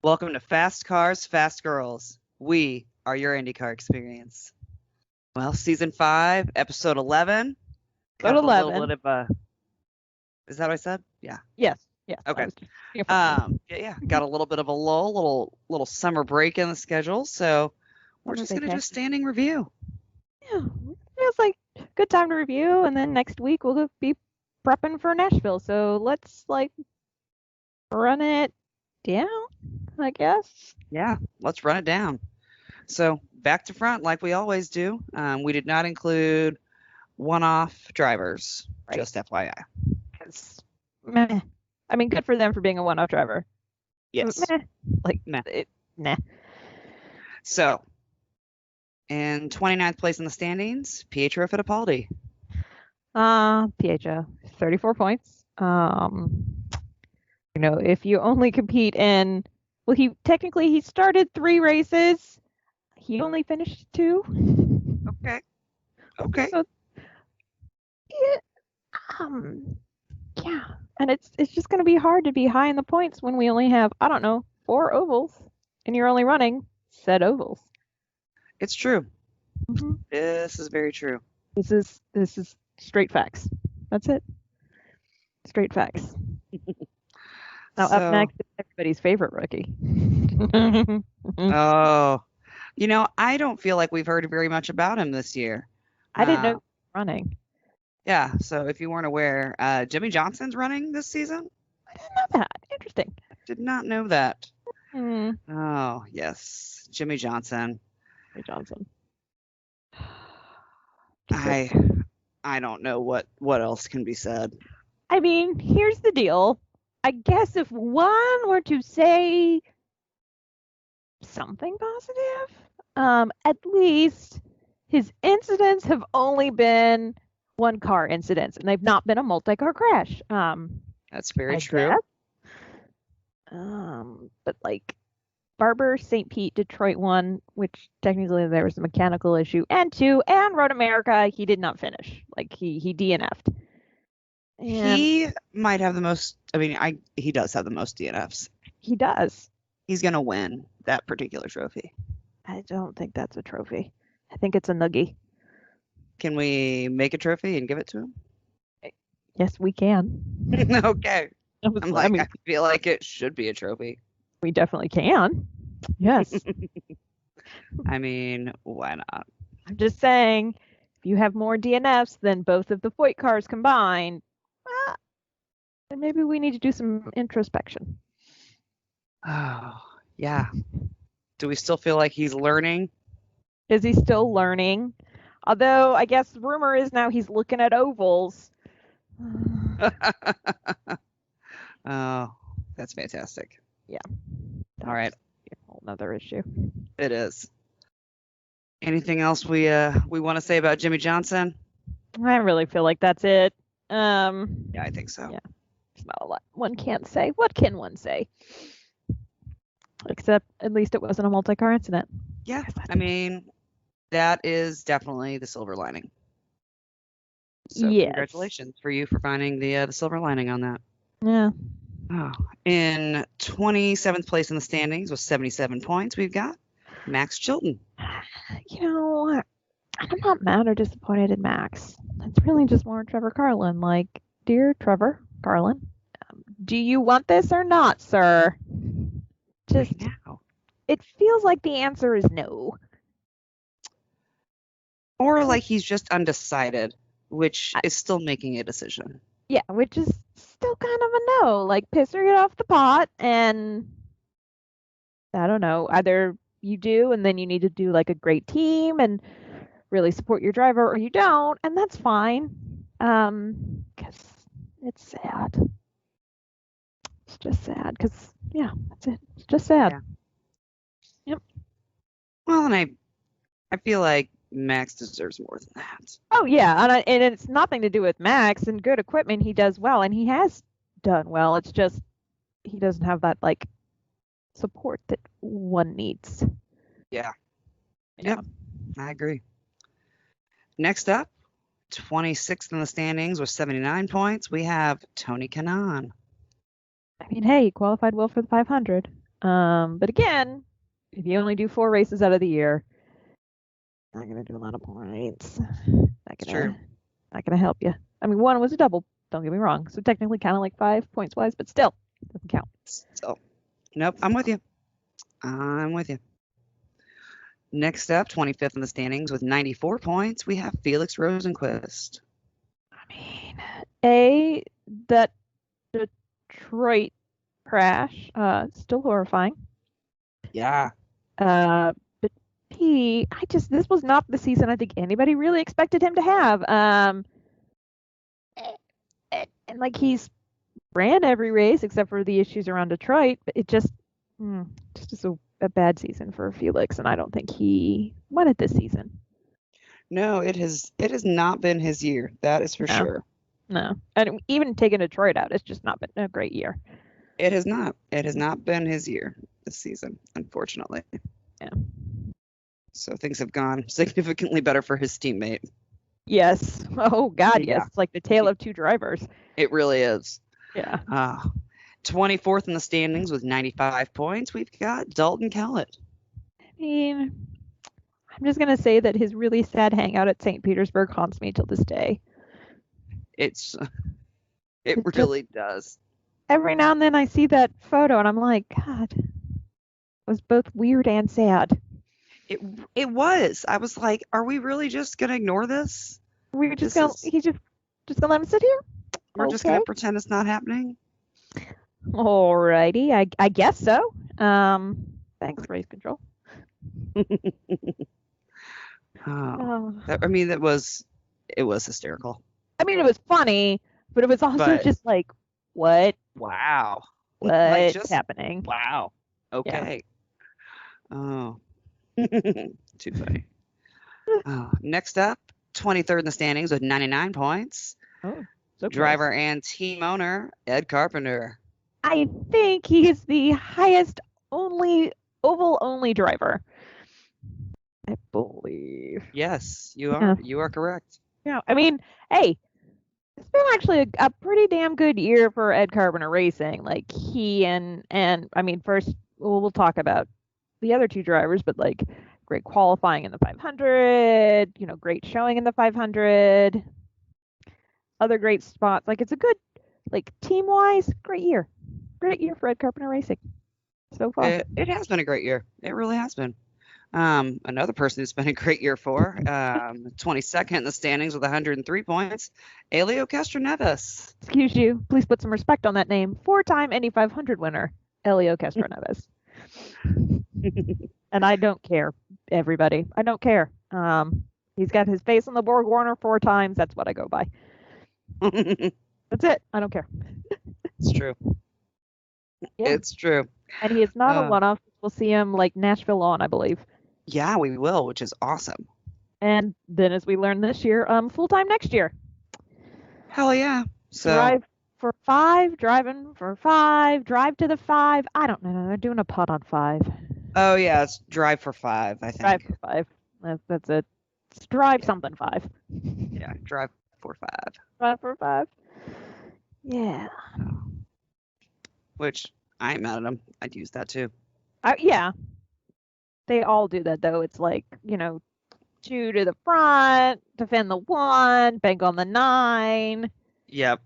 Welcome to Fast Cars, Fast Girls. We are your IndyCar experience. Well, season 5, episode 11. Episode Got a little 11. bit of a. Is that what I said? Yeah. Yes. That Okay. was just confirming. Yeah. Got a little bit of a lull, little summer break in the schedule. So we're Summer just gonna do vacation. a standing review. Yeah, feels like a good time to review, and then next week we'll be prepping for Nashville. So let's run it down, I guess. Yeah, let's run it down. So back to front, like we always do. We did not include one-off drivers, Right. just FYI. 'Cause, meh. I mean, good for them for being a one-off driver. Yes. Meh. Nah. So, in 29th place in the standings, Pietro Fittipaldi. Pietro, 34 points. If you only compete in, well, he started 3 races. He only finished 2. Okay. So, yeah, yeah, and it's just going to be hard to be high in the points when we only have 4 ovals, and you're only running said ovals. It's true. Mm-hmm. This is very true. This is straight facts. That's it. Straight facts. Now up next is everybody's favorite rookie. Oh, I don't feel like we've heard very much about him this year. I didn't know he was running. Yeah, so if you weren't aware, Jimmy Johnson's running this season. I didn't know that. Interesting. I did not know that. Mm. Oh, yes, Jimmy Johnson. Jimmy Johnson. I don't know what else can be said. I mean, here's the deal. I guess if one were to say something positive, at least his incidents have only been one car incidents, and they've not been a multi-car crash. That's very true. But Barber, St. Pete, Detroit 1, which technically there was a mechanical issue, and 2, and Road America, he did not finish. He DNF'd. And he might have the most. I mean, he does have the most DNFs. He does. He's gonna win that particular trophy. I don't think that's a trophy. I think it's a noogie. Can we make a trophy and give it to him? Yes, we can. Okay. I feel like it should be a trophy. We definitely can. Yes. I mean, why not? I'm just saying, if you have more DNFs than both of the Foyt cars combined, then maybe we need to do some introspection. Oh, yeah. Do we still feel like he's learning? Is he still learning? Although, I guess rumor is now he's looking at ovals. Oh, that's fantastic. Yeah. All right. A whole nother issue. It is. Anything else we want to say about Jimmy Johnson? I really feel like that's it. Yeah, I think so. Yeah. There's not a lot one can't say. What can one say? Except at least it wasn't a multi-car incident. Yeah, I mean, that is definitely the silver lining. So yes. Congratulations for you for finding the silver lining on that. Yeah. Oh, in 27th place in the standings with 77 points, we've got Max Chilton. I'm not mad or disappointed in Max. It's really just more Trevor Carlin. Dear Trevor Carlin, do you want this or not, sir? Just now. It feels like the answer is no. Or like he's just undecided, which is still making a decision. Yeah, which is still kind of a no. Piss or get off the pot, and I don't know. Either you do, and then you need to do a great team and really support your driver, or you don't, and that's fine. Because it's sad. It's just sad. Because that's it. It's just sad. Yeah. Yep. Well, and I feel like Max deserves more than that. Oh yeah, and it's nothing to do with Max and good equipment. He does well, and he has done well. It's just he doesn't have that support that one needs. Yeah. Yep. I agree. Next up, 26th in the standings with 79 points, we have Tony Kanaan. I mean, hey, he qualified well for the 500. But again, if you only do 4 races out of the year, not gonna do a lot of points. Not It's gonna true. not gonna help you. I mean, one was a double. Don't get me wrong. So technically, kind of like 5 points wise, but still doesn't count. So, nope, I'm with you. I'm with you. Next up, 25th in the standings with 94 points, we have Felix Rosenquist. I mean, A, that Detroit crash, still horrifying. Yeah. But B, this was not the season I think anybody really expected him to have. And like he's ran every race except for the issues around Detroit, but just is a bad season for Felix, and I don't think he won it this season. No, it has not been his year. That is for No, sure. no, and even taking Detroit out, it's just not been a great year. It has not. It has not been his year this season, unfortunately. Yeah. So things have gone significantly better for his teammate. Yes. Oh God, yes. Yeah, It's like the tale of two drivers. it really is. Yeah. 24th in the standings with 95 points, we've got Dalton Kellett. I mean, I'm just gonna say that his really sad hangout at St. Petersburg haunts me till this day. It It just really does. every now and then I see that photo and I'm like, God, it was both weird and sad. It was. I was like, are we really just gonna ignore this? We're just This gonna is he's just gonna let him sit here? we're just Okay. gonna pretend it's not happening. Alrighty, I guess so. Thanks, race control. Oh. I mean, it was hysterical. I mean, it was funny, but it was also But just like, what? wow, like What's just happening? wow. Yeah. Okay. Oh, too funny. Next up, 23rd in the standings with 99 points. Oh, so Driver close. and team owner Ed Carpenter. I think he is the highest only oval only driver. I believe. Yes, you Yeah. are. You are correct. Yeah. I mean, hey, it's been actually a pretty damn good year for Ed Carpenter Racing. Like he and I mean, first we'll talk about the other two drivers, but like great qualifying in the 500, great showing in the 500, other great spots. Like it's a good, like team wise, great year for Ed Carpenter Racing so far. It has been a great year. It really has been. Another person who's been a great year for 22nd in the standings with 103 points, Elio Castroneves. Excuse you, please put some respect on that name. 4-time Indy 500 winner, Elio Castroneves. And I don't care, everybody. I don't care. He's got his face on the Borg Warner 4 times. That's what I go by. That's it. I don't care. It's true. Yeah. It's true. And he is not a one-off. We'll see him like Nashville on, I believe. Yeah, we will, which is awesome. And then, as we learned this year, full-time next year. Hell yeah. So drive for 5, driving for 5, drive to the 5. I don't know. They're doing a putt on 5. oh yeah, it's drive for 5, I think. Drive for 5. That's it. It's drive something 5. Yeah, drive for 5. Drive for 5. Yeah. Which I ain't mad at them. I'd use that too. Yeah. They all do that though. It's like, 2 to the front, defend the 1, bank on the 9. Yep.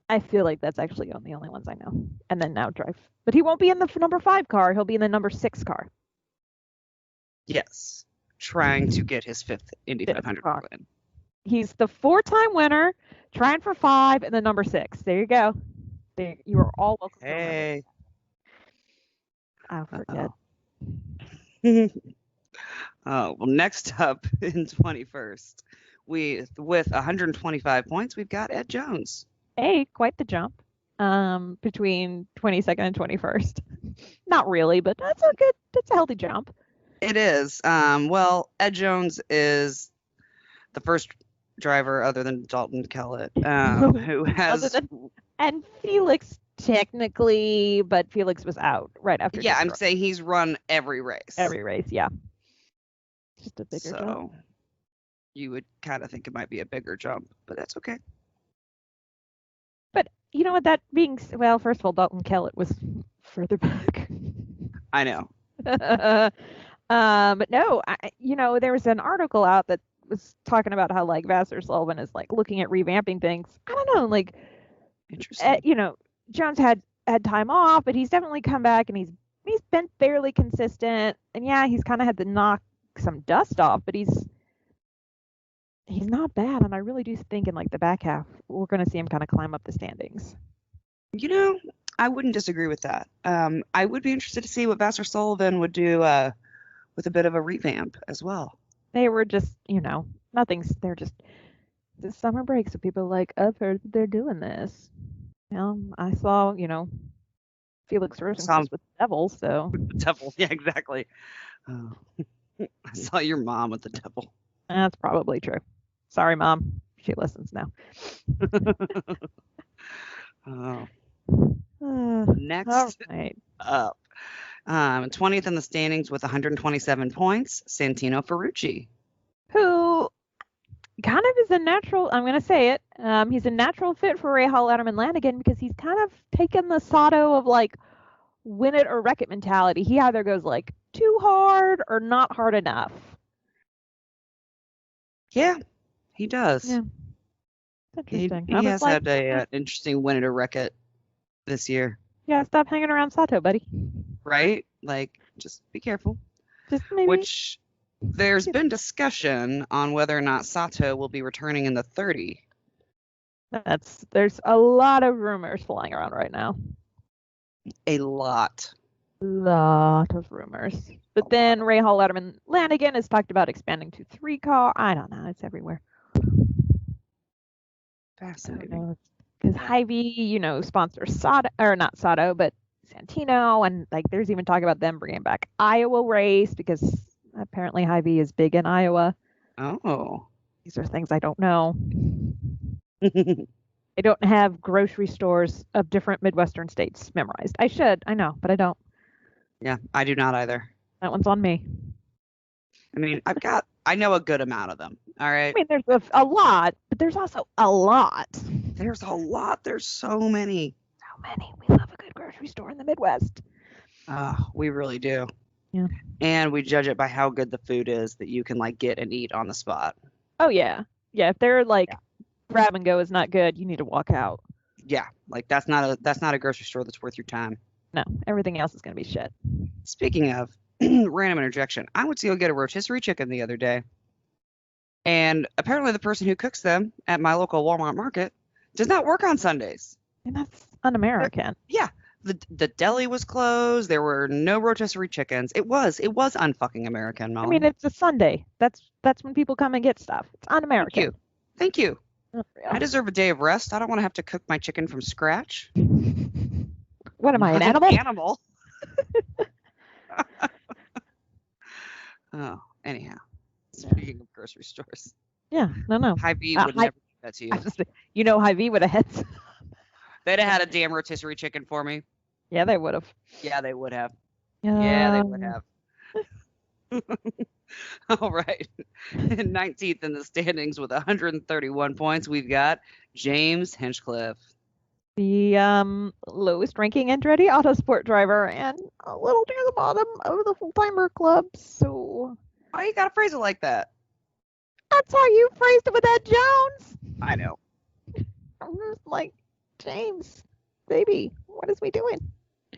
I feel like that's actually on the only ones I know. And then now drive. But he won't be in the number 5 car. He'll be in the number 6 car. Yes. Trying to get his 5th Indy 500 win. He's the 4-time winner, trying for 5, and the number 6. There you go. You are all welcome. Hey. I'll forget. Well, next up in 21st, with 125 points, we've got Ed Jones. Hey, quite the jump between 22nd and 21st. Not really, but that's a healthy jump. It is. Well, Ed Jones is the first driver other than Dalton Kellett who has. And Felix technically, but Felix was out right after. Yeah, I'm saying he's run every race. Every race, yeah. Just a bigger jump. So you would kind of think it might be a bigger jump, but that's okay. But you know what? That being well, first of all, Dalton Kellett was further back. I know. But no, there was an article out that was talking about how like Vassar Sullivan is like looking at revamping things. I don't know, like, Interesting. Jones had time off, but he's definitely come back and he's been fairly consistent. And yeah, he's kind of had to knock some dust off, but he's not bad. And I really do think in like the back half, we're going to see him kind of climb up the standings. I wouldn't disagree with that. I would be interested to see what Vassar Sullivan would do with a bit of a revamp as well. They were just, they're just the summer break. So people are like, I've heard that they're doing this. I saw, Felix Rosenquist with the Devil, so. The Devil, yeah, exactly. Oh. I saw your mom with the Devil. That's probably true. Sorry, Mom. She listens now. Oh. Next up, 20th in the standings with 127 points, Santino Ferrucci. Who kind of is a natural, I'm going to say it, he's a natural fit for Ray Hall Letterman Lanigan because he's kind of taken the Sato of like win it or wreck it mentality. He either goes like too hard or not hard enough. Yeah, he does. Yeah. Interesting. He has had an interesting win it or wreck it this year. Yeah, stop hanging around Sato, buddy. Right? Like, just be careful. Just maybe. Which there's been discussion on whether or not Sato will be returning in the 30. There's a lot of rumors flying around right now. A lot of rumors. But then Ray Hall Letterman Lanigan has talked about expanding to 3-car. I don't know. It's everywhere. Fascinating. Because Hy-Vee, sponsors Sato, or not Sato, but Santino, and like there's even talk about them bringing back Iowa race because apparently Hy-Vee is big in Iowa. Oh. These are things I don't know. I don't have grocery stores of different Midwestern states memorized. I should, I know, but I don't. Yeah, I do not either. That one's on me. I mean, I know a good amount of them. All right. I mean, there's a lot, but there's also a lot. There's a lot. There's so many. So many. We love a good grocery store in the Midwest. We really do. Yeah. And we judge it by how good the food is that you can like get and eat on the spot. Oh yeah. Yeah. If they're like grab and go is not good, you need to walk out. Yeah. Like that's not a grocery store that's worth your time. No, everything else is gonna be shit. Speaking of random interjection, I went to go get a rotisserie chicken the other day. And apparently the person who cooks them at my local Walmart market does not work on Sundays. And that's un-American. Yeah. The deli was closed. There were no rotisserie chickens. It was unfucking American, Molly. I mean, it's a Sunday. That's when people come and get stuff. It's un-American. Thank you. I deserve a day of rest. I don't want to have to cook my chicken from scratch. What am I, an animal? Animal. Oh, anyhow. Speaking of grocery stores. Yeah, no. Hy-Vee would never do that to you. Hy-Vee would have had. They'd have had a damn rotisserie chicken for me. Yeah, they would have. Yeah, they would have. Yeah, they would have. All right. 19th in the standings with 131 points, we've got James Hinchcliffe. The lowest ranking Andretti Autosport driver and a little near the bottom of the full-timer club. So why you gotta phrase it like that? That's how you phrased it with Ed Jones. I know. I'm just like, James, baby, what is we doing?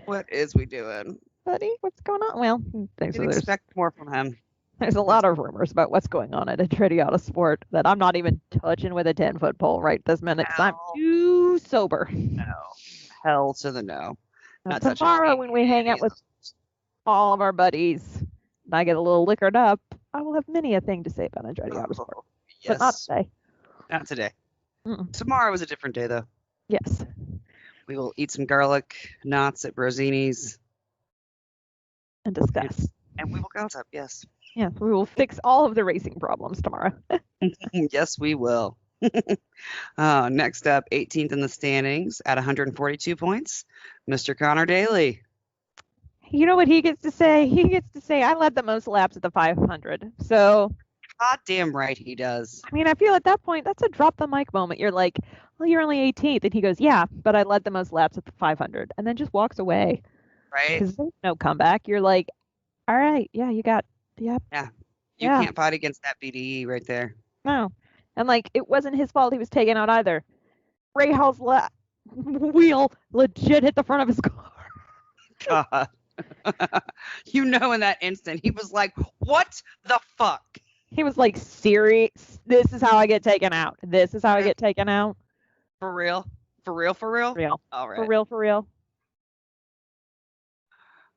What is we doing? Buddy, what's going on? Well, you expect more from him. There's a lot of rumors about what's going on at Andretti Autosport that I'm not even touching with a 10-foot pole right this minute because I'm too sober. No. Hell to the no. Not tomorrow when we hang out with all of our buddies and I get a little liquored up, I will have many a thing to say about Andretti Autosport. Yes. But not today. Not today. Mm-mm. Tomorrow is a different day, though. Yes. We will eat some garlic knots at Brosini's. And discuss. And we will gossip, yes. Yeah, we will fix all of the racing problems tomorrow. Yes, we will. Next up, 18th in the standings at 142 points, Mr. Connor Daly. You know what he gets to say? He gets to say, I led the most laps at the 500. So. God damn right he does. I mean, I feel at that point, that's a drop the mic moment. You're like, well, you're only 18th. And he goes, yeah, but I led the most laps at the 500. And then just walks away. right? because there's no comeback. You're like, all right, yeah, you got, yep, Yeah. You yeah, can't fight against that BDE right there. no. And like, it wasn't his fault he was taken out either. Ray Hall's wheel legit hit the front of his car. God. You know, in that instant, he was like, what the fuck? He was like, Siri, this is how I get taken out. This is how I Yeah. get taken out. For real? For real? For real? Real. All For right. real, for real.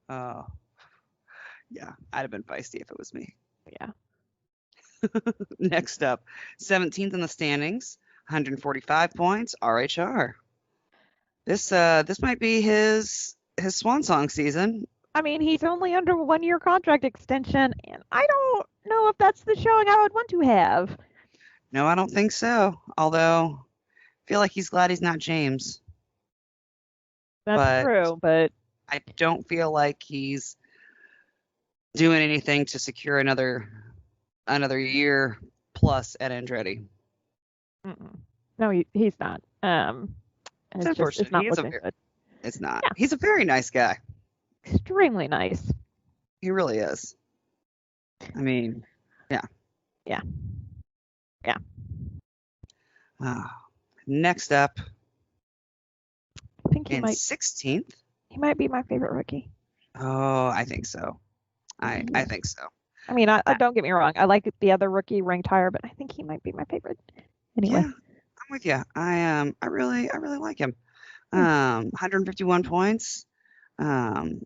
Oh, yeah. I'd have been feisty if it was me. Yeah. Next up, 17th in the standings, 145 points, RHR. This might be his swan song season. I mean, he's only under 1 year contract extension, and I don't know if that's the showing I would want to have. No, I don't think so. Although, I feel like he's glad he's not James. That's But true, but I don't feel like he's doing anything to secure another year plus at Andretti. no, he's not. It's It's just, it's unfortunate. not looking good. It's not. Yeah. He's a very nice guy. Extremely nice. He really is. I mean, yeah. Yeah. Yeah. Next up, I think in 16th. he might be my favorite rookie. Oh, I think so. I think so. I mean, I don't get me wrong. I like the other rookie ranked higher, but I think he might be my favorite. Anyway. Yeah, I'm with you. I really like him. 151 points. Romain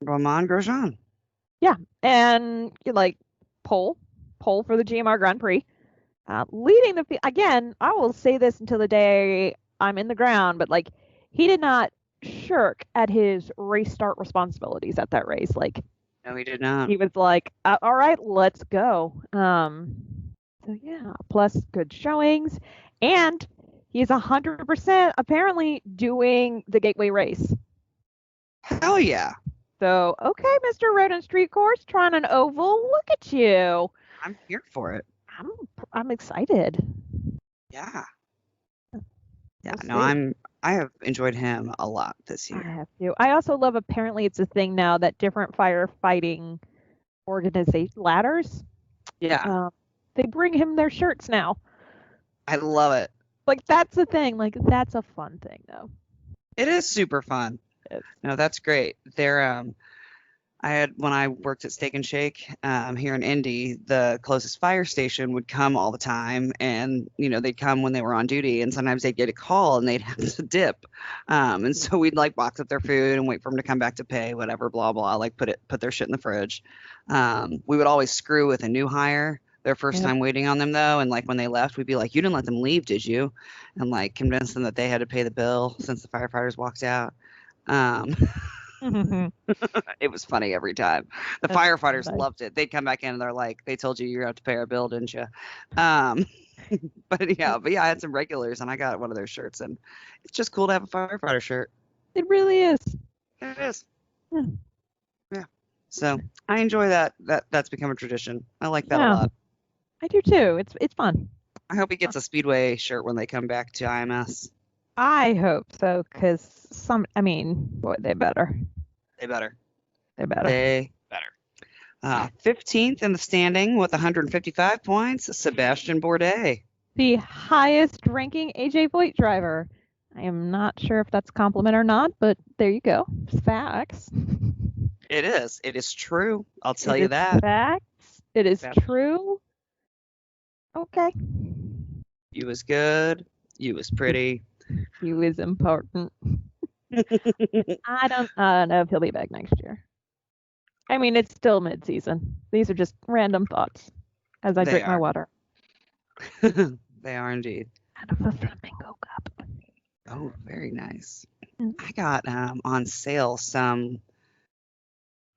Grosjean. Yeah, and like pole for the GMR Grand Prix, leading the field again. I will say this until the day I'm in the ground, but like he did not shirk at his race start responsibilities at that race. Like No, he did not. he was like, all right, let's go. So yeah, plus good showings, and he's 100% apparently doing the Gateway race. Hell yeah. So, okay, Mr. Road and Street Course, trying an oval. Look at you. I'm here for it. I'm excited. Yeah. Yeah, We'll no, see. I have enjoyed him a lot this I year. have to. I also love, apparently it's a thing now that different firefighting organization ladders, Yeah, they bring him their shirts now. I love it. Like that's a thing. Like that's a fun thing though. It is super fun. No, that's great. I had when I worked at Steak and Shake here in Indy, the closest fire station would come all the time, and they'd come when they were on duty, and sometimes they'd get a call and they'd have to dip, and so we'd like box up their food and wait for them to come back to pay, whatever, blah blah, like put their shit in the fridge. We would always screw with a new hire their first time waiting on them though, and like when they left, we'd be like, "You didn't let them leave, did you?" And like convince them that they had to pay the bill since the firefighters walked out. It was funny every time. The firefighters loved it. They'd come back in and they're like, "They told you you're going to have to pay our bill, didn't you?" But yeah, I had some regulars and I got one of their shirts, and it's just cool to have a firefighter shirt. It really is. It is. Yeah. Yeah. So I enjoy that. That's become a tradition. I like that a lot. I do too. It's fun. I hope he gets a Speedway shirt when they come back to IMS. I hope so, because boy, they better. They better. They better. They better. 15th in the standing with 155 points, Sebastian Bourdais. The highest ranking AJ Voigt driver. I am not sure if that's a compliment or not, but there you go. Facts. It is. It is true. I'll tell you that. Facts. It is true. Okay. You was good. You was pretty. You was important. I don't know if he'll be back next year. I mean, it's still mid-season. These are just random thoughts as I drink my water. They are indeed. Out of a flamingo cup. Oh, very nice. I got on sale some.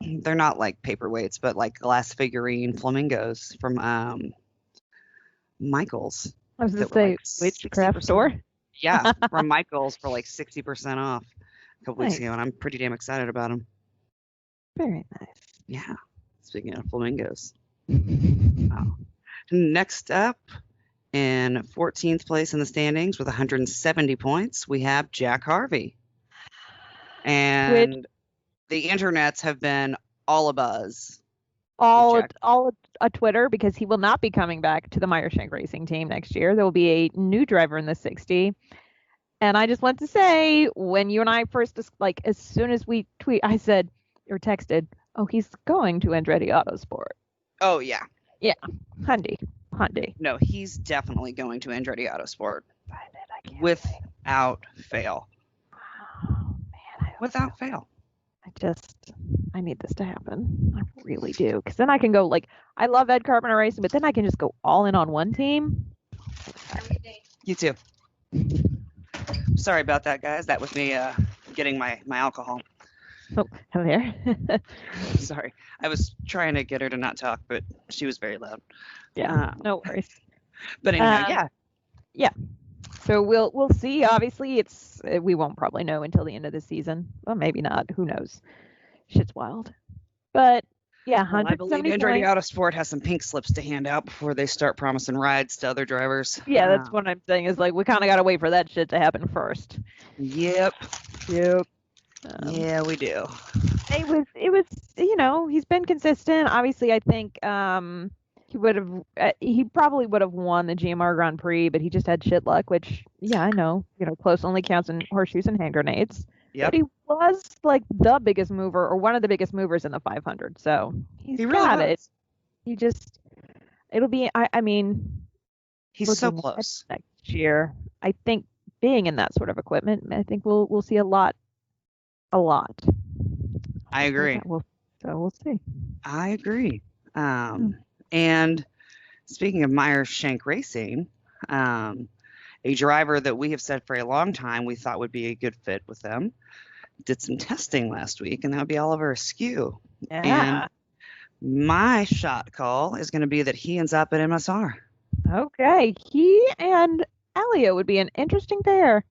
They're not like paperweights, but like glass figurine flamingos from Michael's. I was going to say, like which craft store? Yeah, from Michael's for like 60% off a couple weeks ago, and I'm pretty damn excited about them. Very nice. Yeah. Speaking of flamingos. Oh. Next up, in 14th place in the standings with 170 points, we have Jack Harvey. And the internets have been all abuzz with all Jack. all a Twitter because he will not be coming back to the Meyershank Racing team next year. There will be a new driver in the 60. And I just want to say, when you and I first, like, as soon as we I said, or texted, oh, he's going to Andretti Autosport. Oh, yeah. Yeah. Hyundai. No, he's definitely going to Andretti Autosport. I can't Without fail. Oh, man. Without fail. I need this to happen. I really do. Because then I can go, like, I love Ed Carpenter racing, but then I can just go all in on one team. You too. Sorry about that, guys. That was me getting my alcohol. Oh, there. Sorry. I was trying to get her to not talk, but she was very loud. Yeah, no worries. But anyhow, yeah. So we'll see. Obviously, we won't probably know until the end of the season. Well, maybe not. Who knows? Shit's wild. But yeah, well, I 170 believe Andretti points. Autosport has some pink slips to hand out before they start promising rides to other drivers. Yeah, that's what I'm saying. Is like we kind of got to wait for that shit to happen first. Yep. Yeah, we do. It was. He's been consistent. Obviously, I think he probably would have won the GMR Grand Prix, but he just had shit luck. Which, yeah, I know. Close only counts in horseshoes and hand grenades. Yep. But he was like the biggest mover, or one of the biggest movers in the 500. So he really got it. He just, it'll be. I mean, he's so close. Next year, I think being in that sort of equipment, I think we'll see a lot. I agree. So we'll see. I agree. And speaking of Meyershank Racing, a driver that we have said for a long time we thought would be a good fit with them did some testing last week, and that would be Oliver Askew. Yeah. And my shot call is going to be that he ends up at MSR. Okay. He and Elio would be an interesting pair.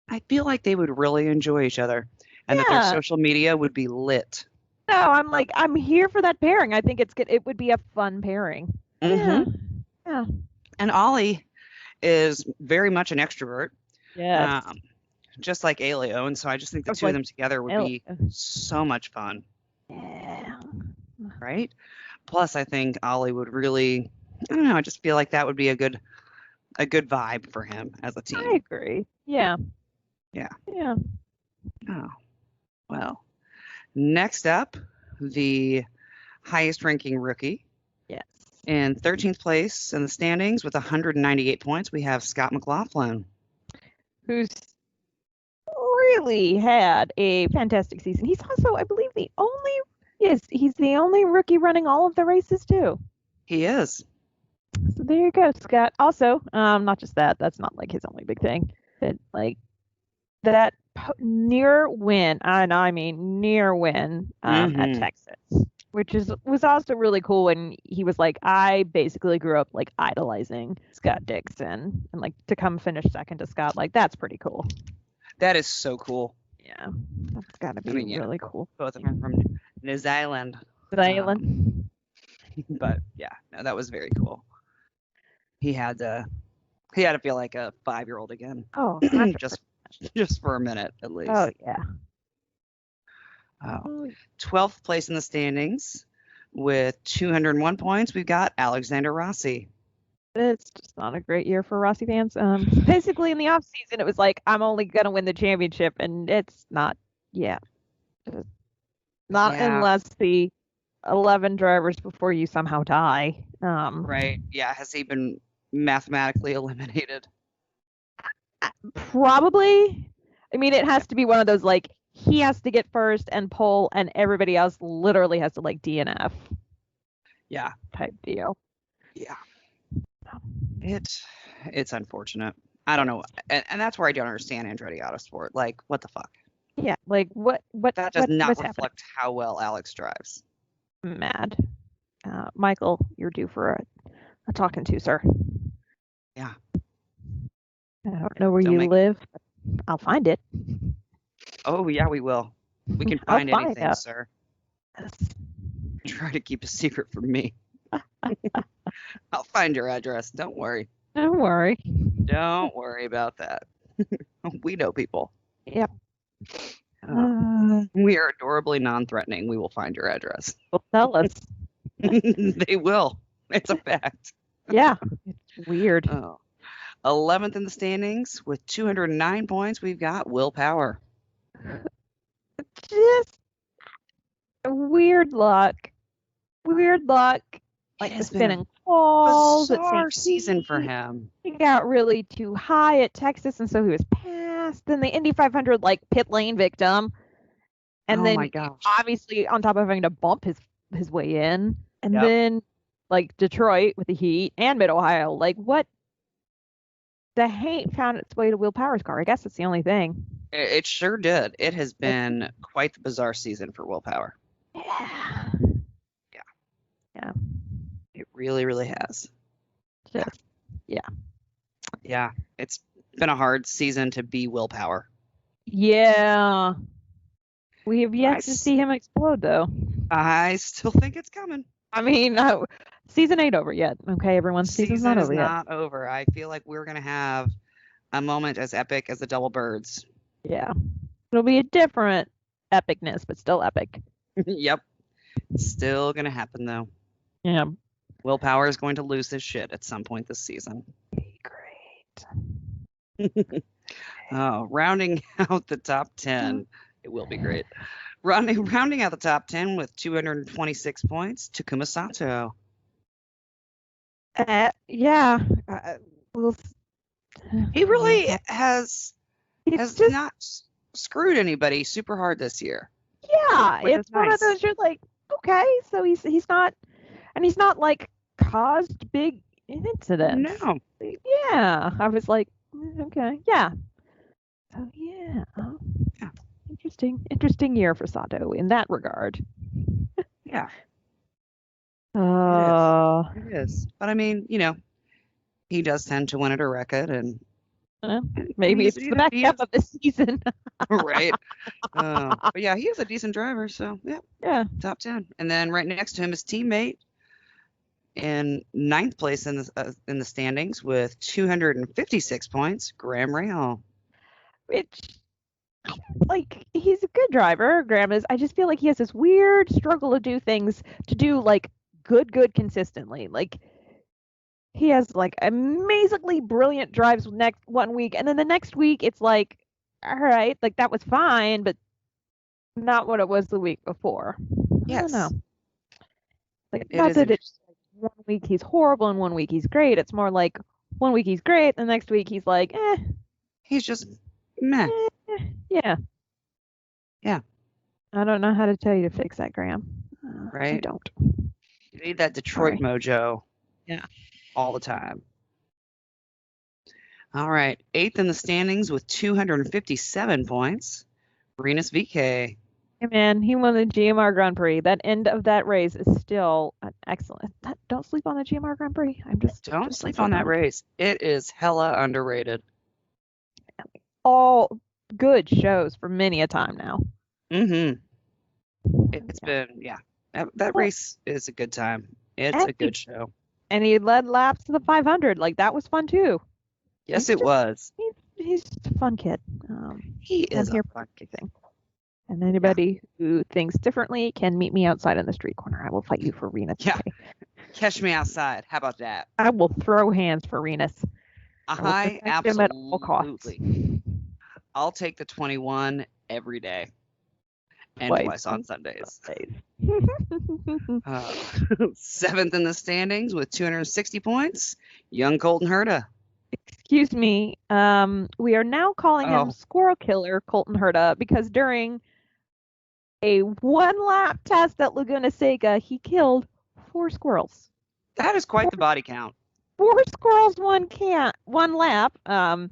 I feel like they would really enjoy each other, and that their social media would be lit. No, I'm here for that pairing. I think it would be a fun pairing. Mm-hmm. Yeah. And Ollie is very much an extrovert. Yeah. Just like Elio, and so I just think the two of them together would be so much fun. Yeah. Right? Plus, I think Ollie would really, I don't know, I just feel like that would be a good vibe for him as a team. I agree. Yeah. Yeah. Yeah. Oh, well. Next up, the highest ranking rookie. Yes. In 13th place in the standings with 198 points, we have Scott McLaughlin. Who's really had a fantastic season. He's also, I believe, he's the only rookie running all of the races too. He is. So there you go, Scott. Also, not just that's not like his only big thing, but like that near win, and I mean near win at Texas, which was also really cool when he was like, I basically grew up like idolizing Scott Dixon, and like to come finish second to Scott, like that's pretty cool. That is so cool. Yeah, that's gotta be really cool. Both of them from New Zealand. But yeah, no, that was very cool. He had to feel like a 5-year-old again. Oh, just for a minute at least. Oh yeah. 12th place in the standings with 201 points. We've got Alexander Rossi. It's just not a great year for Rossi fans. Basically in the off season, it was like, I'm only gonna win the championship, and it's not. Yeah. Unless the 11 drivers before you somehow die. Right. Yeah. Has he been mathematically eliminated? Probably. I mean, it has to be one of those, like, he has to get first and pole, and everybody else literally has to, like, DNF. Yeah. Type deal. Yeah. It's unfortunate. I don't know. And that's where I don't understand Andretti Autosport. Like, what the fuck? Yeah. Like, what? That does not reflect happening? How well Alex drives. Mad. Michael, you're due for a talking to, sir. Yeah. I don't know where you live. I'll find it. Oh, yeah, we will. We can find anything, sir. Yes. Try to keep a secret from me. I'll find your address. Don't worry. Don't worry. Don't worry about that. We know people. Yep. We are adorably non-threatening. We will find your address. Well, tell us. They will. It's a fact. Yeah, it's weird. 11th in the standings with 209 points. We've got Willpower. Just weird luck. Weird luck. Like the spinning calls. Bizarre season for him. He got really too high at Texas, and so he was passed. Then the Indy 500 pit lane victim, and then my gosh. obviously on top of having to bump his way in, and Yep. then Detroit with the heat and Mid Ohio. What? The hate found its way to Willpower's car. I guess that's the only thing. It sure did. It has been quite the bizarre season for Willpower. Yeah. It really, really has. Yeah. Yeah. It's been a hard season to be Willpower. Yeah. We have yet to see him explode, though. I still think it's coming. I mean, season ain't over yet. Okay, everyone. Season's not over yet. Not over. I feel like we're going to have a moment as epic as the Double Birds. Yeah. It'll be a different epicness, but still epic. Yep. Still going to happen, though. Yeah. Willpower is going to lose his shit at some point this season. Great. Rounding out the top 10. It will be great. Rounding out the top 10 with 226 points, Takuma Sato. Yeah. He really has not screwed anybody super hard this year. Yeah, it's one of those you're like, okay, so he's not, and he's not caused big incidents. No. Yeah, I was like, okay, yeah. So yeah. Interesting year for Sato in that regard. Yeah. It is. But I mean, he does tend to win at a record, and maybe it's the back half of the season. Right. But yeah, he is a decent driver, so yeah. Top 10. And then right next to him is teammate in 9th place in the standings with 256 points, Graham Rahal. Which, he's a good driver. Graham is. I just feel like he has this weird struggle to do things, to do good consistently. He has amazingly brilliant drives next one week, and then the next week it's all right, that was fine, but not what it was the week before. Yes. I don't know. Not that it's one week he's horrible and one week he's great. It's more like one week he's great, and the next week he's He's just meh. Yeah. Yeah. I don't know how to tell you to fix that, Graham. Right? I don't. You need that Detroit mojo. Yeah. All the time. All right. 8th in the standings with 257 points, Rinus VK. Hey man, he won the GMR Grand Prix. That end of that race is still excellent. Don't sleep on the GMR Grand Prix. Don't sleep on that race. It is hella underrated. All good shows for many a time now. Mm-hmm. It's been, that race is a good time. It's a good show. And he led laps to the 500. That was fun too. Yes, it was. He's just a fun kid. He is a fun kid. And anybody who thinks differently can meet me outside in the street corner. I will fight you for Rinus. Yeah. Catch me outside. How about that? I will throw hands for Rinus. I absolutely. At all costs. I'll take the 21 every day. And twice on Sundays. 7th in the standings with 260 points, young Colton Herta. Excuse me. We are now calling him Squirrel Killer Colton Herta because during a one-lap test at Laguna Seca, he killed 4 squirrels. That is quite the body count. 4 squirrels, one lap. So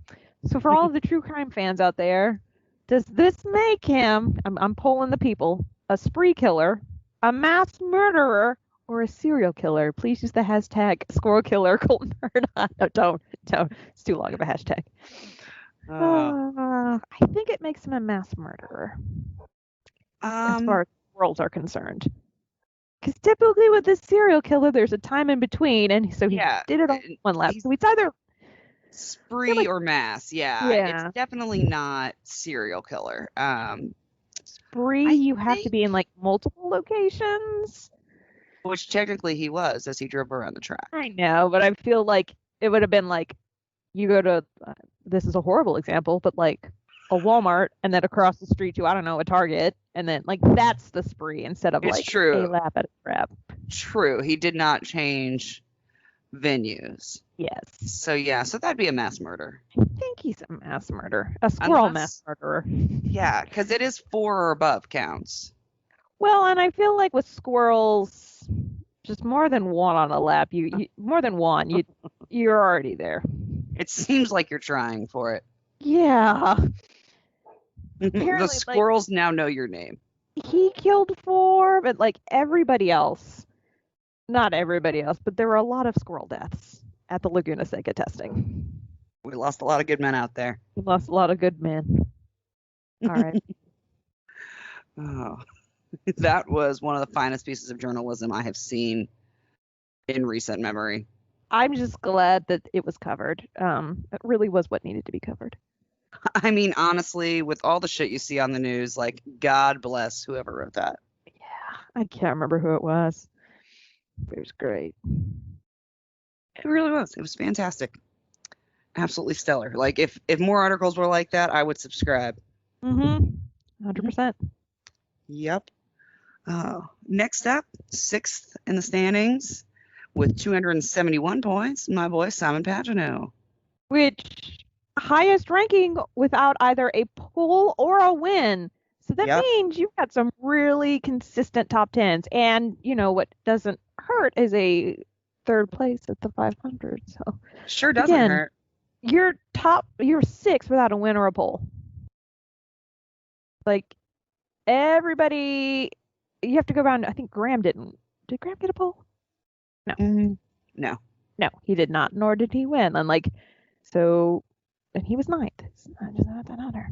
for all of the true crime fans out there, does this make him, I'm polling the people, a spree killer, a mass murderer, or a serial killer? Please use the hashtag Squirrel Killer Colton Herta. No, don't. It's too long of a hashtag. I think it makes him a mass murderer. As far as squirrels are concerned. Because typically with this serial killer, there's a time in between, and so he did it on one lap. So it's either spree or mass. Yeah. It's definitely not serial killer. Spree, I you have to think, be in like multiple locations. which technically he was as he drove around the track. I know, but I feel like it would have been like you go to this is a horrible example, but like a Walmart and then across the street to I don't know a Target, and then like that's the spree instead of It's like a true. lap at a trap. True. He did not change venues. Yes, So yeah, so that'd be a mass murder. I think he's a mass murderer, a squirrel mass Unless, murderer. yeah, because it is 4 or above counts. Well, and I feel like with squirrels, just more than one on a lap, you more than one, you're already there. It seems like you're trying for it. Yeah. The Apparently, like squirrels now know your name. he killed four, but like everybody else, not everybody else, but there were a lot of squirrel deaths at the Laguna Seca testing. We lost a lot of good men out there. We lost a lot of good men. All right. Oh, that was one of the finest pieces of journalism I have seen in recent memory. I'm just glad that it was covered. It really was what needed to be covered. I mean, honestly, with all the shit you see on the news, like, God bless whoever wrote that. Yeah, I can't remember who it was. It was great. It really was. It was fantastic. Absolutely stellar. Like, if more articles were like that, I would subscribe. 100%. Yep. Next up, 6th in the standings with 271 points, my boy Simon Pagenaud. Which highest ranking without either a pull or a win. So that means you've got some really consistent top tens. And you know what doesn't hurt is a third place at the 500. So sure doesn't hurt. You're 6th without a win or a pull. Like everybody, you have to go around. I think Graham didn't. Did Graham get a pull? No. No, he did not. Nor did he win. And like, so, and he was 9th. It's not that honor.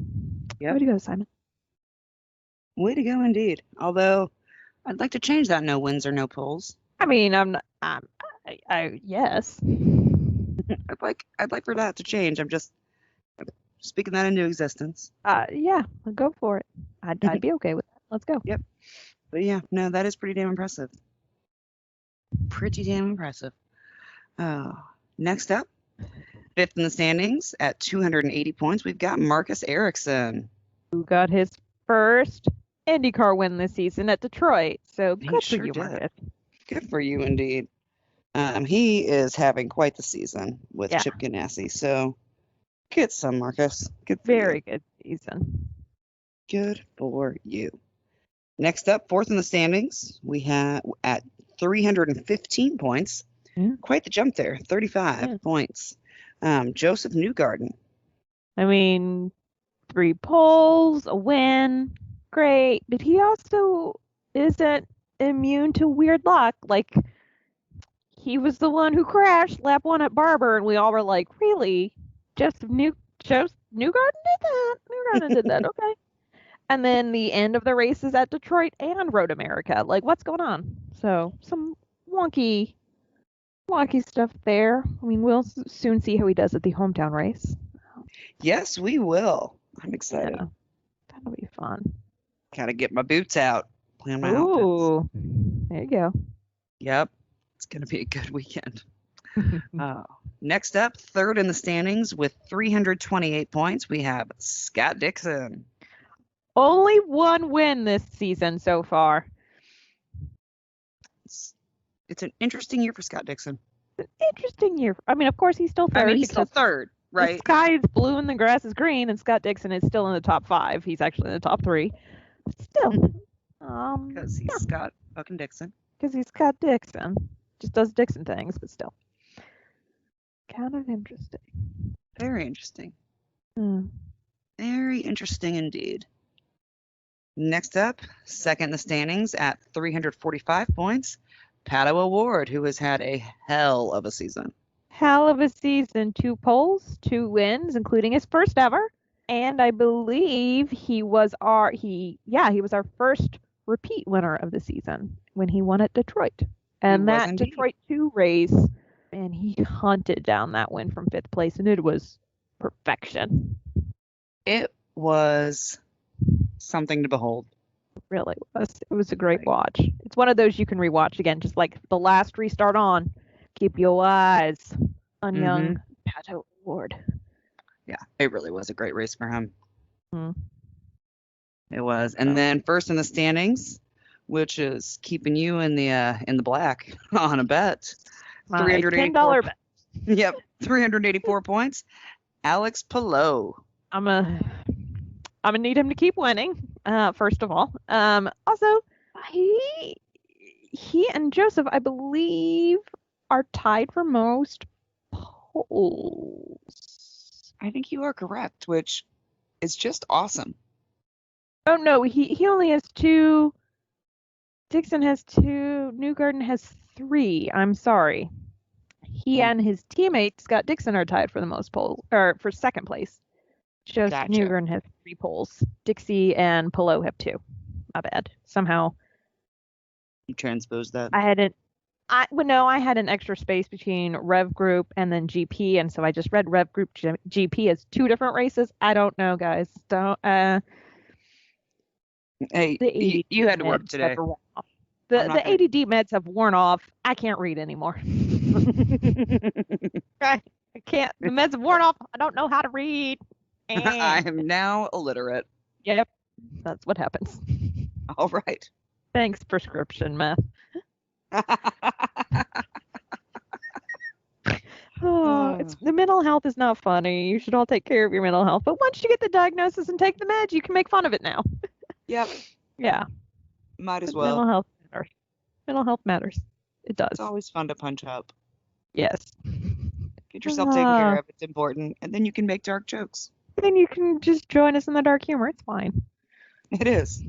Yep. Way to go, Simon. Way to go, indeed. Although, I'd like to change that no wins or no pulls. I mean, yes. I'd like for that to change. I'm just speaking that into existence. Yeah, go for it. I'd be okay with that. Let's go. Yep. But yeah, no, that is pretty damn impressive. Pretty damn impressive. Next up, 5th in the standings at 280 points, we've got Marcus Ericsson, who got his first IndyCar win this season at Detroit. So good for you, Marcus. Good for you, indeed. He is having quite the season with Chip Ganassi. So get some, Marcus. Good for Very good season. Good for you. Next up, 4th in the standings, we have at 315 points. Quite the jump there, 35 points. Joseph Newgarden. I mean, 3 poles, a win, great. But he also isn't immune to weird luck. Like, he was the one who crashed lap 1 at Barber, and we all were like, really? Joseph Newgarden did that? Newgarden did that, okay. And then the end of the races at Detroit and Road America. Like, what's going on? So, some wonky stuff there. I mean, we'll soon see how he does at the hometown race. Yes, we will. I'm excited. Yeah, that'll be fun. Gotta get my boots out. Plan my outfits. There you go. Yep. It's going to be a good weekend. Next up, 3rd in the standings with 328 points, we have Scott Dixon. Only 1 win this season so far. It's an interesting year for Scott Dixon. It's an interesting year. I mean, of course, he's still 3rd. I mean, he's still 3rd, right? The sky is blue and the grass is green, and Scott Dixon is still in the top 5. He's actually in the top 3. But still. Because he's Scott fucking Dixon. Because he's Scott Dixon. Just does Dixon things, but still. Kind of interesting. Very interesting. Very interesting indeed. Next up, 2nd in the standings at 345 points, Pato O'Ward, who has had a hell of a season. Hell of a season. 2 poles, 2 wins, including his first ever. And I believe he was our first repeat winner of the season when he won at Detroit. And that Detroit 2 race, and he hunted down that win from 5th place, and it was perfection. It was something to behold. Really was. It was a great watch. It's one of those you can rewatch again, just like the last restart on. Keep your eyes on young Pato Ward. Yeah, it really was a great race for him. Hmm. It was. And then first in the standings, which is keeping you in the black on a bet. My $10 bet. Yep, 384 points. Alex Pillow. I'm gonna need him to keep winning. First of all. Also, he and Joseph, I believe, are tied for most poles. I think you are correct, which is just awesome. Oh no, he only has 2. Dixon has 2. Newgarden has 3. I'm sorry. He and his teammate Scott Dixon are tied for the most poles, or for second place. Joseph Newgarden has 3 poles. Dixie and Pillow have 2. My bad. Somehow you transposed that. I had an extra space between Rev Group and then GP, and so I just read Rev Group GP as 2 different races. I don't know, guys. Don't. Hey, you had to work today. The ADD meds have worn off. I can't read anymore. I can't. The meds have worn off. I don't know how to read. I am now illiterate. Yep, that's what happens. All right. Thanks, prescription meth. The mental health is not funny. You should all take care of your mental health. But once you get the diagnosis and take the meds, you can make fun of it now. Yep. Yeah. Might as well. Mental health matters. Mental health matters. It does. It's always fun to punch up. Yes. Get yourself taken care of. It's important. And then you can make dark jokes. Then you can just join us in the dark humor. It's fine. It is.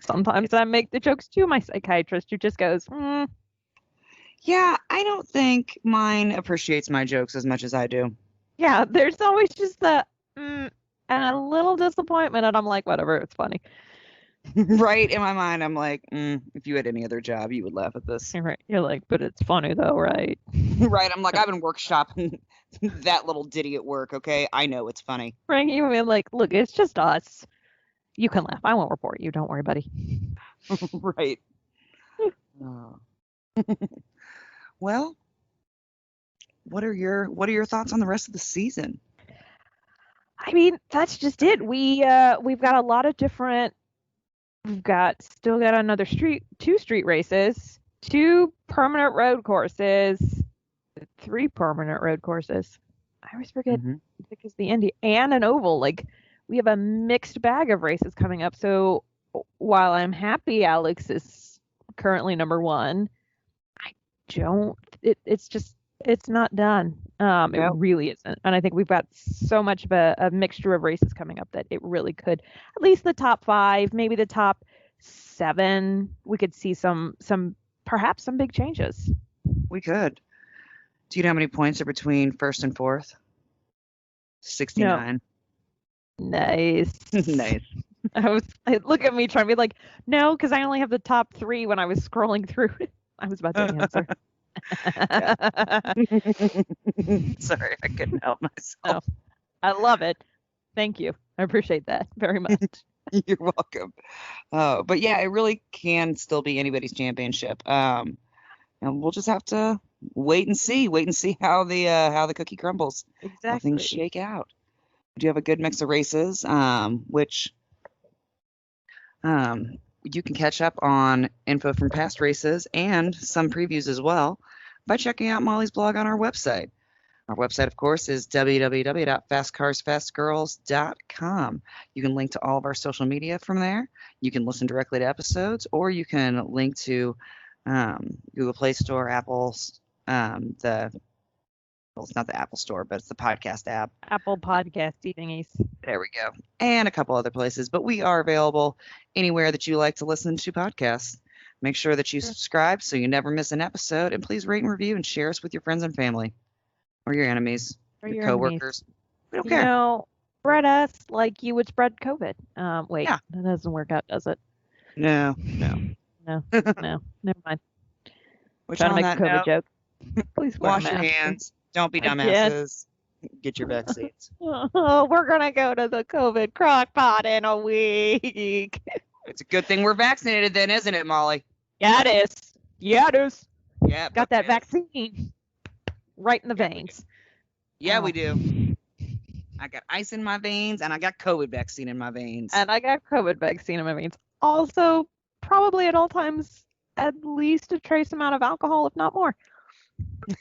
Sometimes I make the jokes too, my psychiatrist, who just goes, Yeah, I don't think mine appreciates my jokes as much as I do. Yeah, there's always just the and a little disappointment, and I'm like, whatever, it's funny. Right? In my mind, I'm like, if you had any other job, you would laugh at this. Right. You're like, but it's funny though, right? Right. I'm like, I've been workshopping that little ditty at work, okay? I know it's funny. Right. You mean like, look, it's just us. You can laugh. I won't report you. Don't worry, buddy. Right. Well, what are your thoughts on the rest of the season? I mean, that's just it. We've got a lot of different. We've still got another 2 street races, 2 permanent road courses, 3 permanent road courses. I always forget because the Indy and an oval. Like, we have a mixed bag of races coming up. So while I'm happy Alex is currently number 1, I don't. It's not done. It really isn't. And I think we've got so much of a mixture of races coming up that it really could, at least the top 5, maybe the top 7, we could see perhaps some big changes. We could. Do you know how many points are between first and fourth? 69. No. Nice. Nice. Look at me trying to be like, no, because I only have the top 3 when I was scrolling through it. I was about to answer. Sorry, I couldn't help myself. Oh, I love it. Thank you. I appreciate that very much. You're welcome. But yeah, it really can still be anybody's championship. And we'll just have to wait and see how the cookie crumbles. Exactly. How things shake out. We do have a good mix of races, which you can catch up on info from past races and some previews as well by checking out Molly's blog on our website. Our website, of course, is www.fastcarsfastgirls.com. You can link to all of our social media from there. You can listen directly to episodes, or you can link to Google Play Store, Apple's, it's not the Apple Store, but it's the podcast app. Apple Podcasty thingies. There we go. And a couple other places. But we are available anywhere that you like to listen to podcasts. Make sure that you subscribe so you never miss an episode. And please rate and review and share us with your friends and family. Or your enemies. Or your coworkers. We don't care. Spread us like you would spread COVID. Wait, that doesn't work out, does it? No. Never mind. Which trying to make a COVID joke. Please wash your hands. Don't be dumbasses. Get your vaccines. Oh, we're gonna go to the COVID crock pot in a week. It's a good thing we're vaccinated then, isn't it, Molly? Yeah, it is. Yeah, it is. Yeah, Got that okay. vaccine right in the Yeah, we do. veins. Yeah, we do. I got ice in my veins and I got COVID vaccine in my veins. And I got COVID vaccine in my veins. Also, probably at all times, at least a trace amount of alcohol, if not more.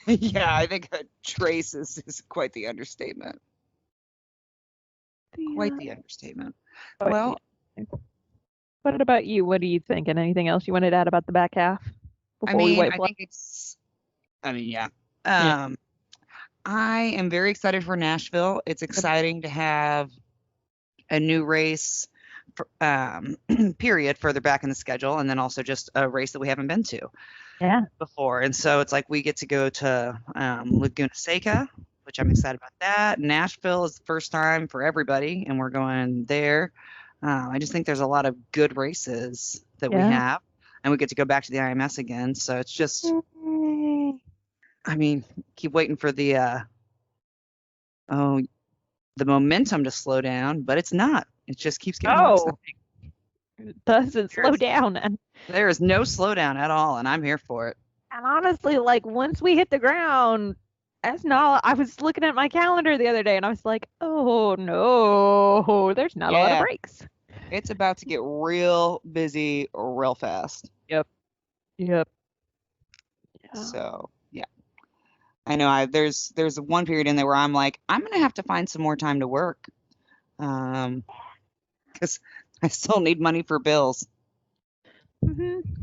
Yeah, I think a trace is quite the understatement. Quite the understatement. But, Well, what about you? What are you thinking? Anything else you wanted to add about the back half I before we mean, wipe I flag? think I mean, yeah. Yeah. I am very excited for Nashville. It's exciting to have a new race, period, further back in the schedule, and then also just a race that we haven't been to Yeah. before. And so it's like we get to go to Laguna Seca, which I'm excited about that. Nashville is the first time for everybody, and we're going there. I just think there's a lot of good races that we Yeah. have, and we get to go back to the IMS again. So it's just, I mean, keep waiting for oh, the momentum to slow down, but it's not. It just keeps getting more Oh, exciting. it doesn't There slow is, down. And there is no slowdown at all, and I'm here for it. honestly, like once we hit the ground, that's not. I was looking at my calendar the other day and I was like, oh no, there's not a lot of Yeah, breaks. it's about to get real busy real fast. Yep. Yep. Yeah. So yeah, I know. There's one period in there where I'm like, I'm gonna have to find some more time to work, um, because I still need money for bills.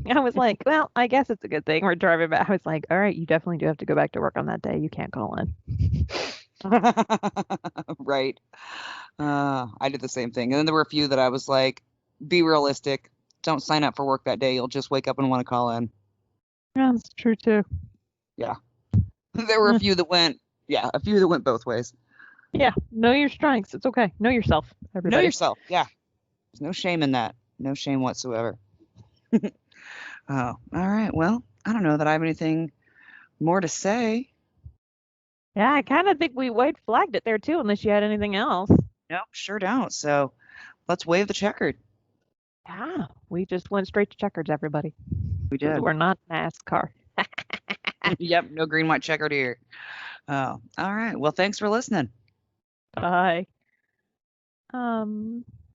I was like, well, I guess it's a good thing we're driving back. I was like, all right, you definitely do have to go back to work on that day. You can't call in. Right. I did the same thing, and then there were a few that I was like, be realistic. Don't sign up for work that day. You'll just wake up and want to call in. Yeah, that's true too. Yeah. There were a few that went, yeah, a few that went both ways. Yeah, know your strengths. It's okay. Know yourself, Know everybody. yourself. Yeah. There's no shame in that. No shame whatsoever. Oh, all right. Well, I don't know that I have anything more to say. Yeah, I kind of think we white flagged it there too, unless you had anything else. Nope, sure don't. So let's wave the checkered. Yeah, we just went straight to checkers, everybody. We Because did. we're not NASCAR. Yep, no green, white checkered here. Oh, all right. Well, thanks for listening. Bye. Um,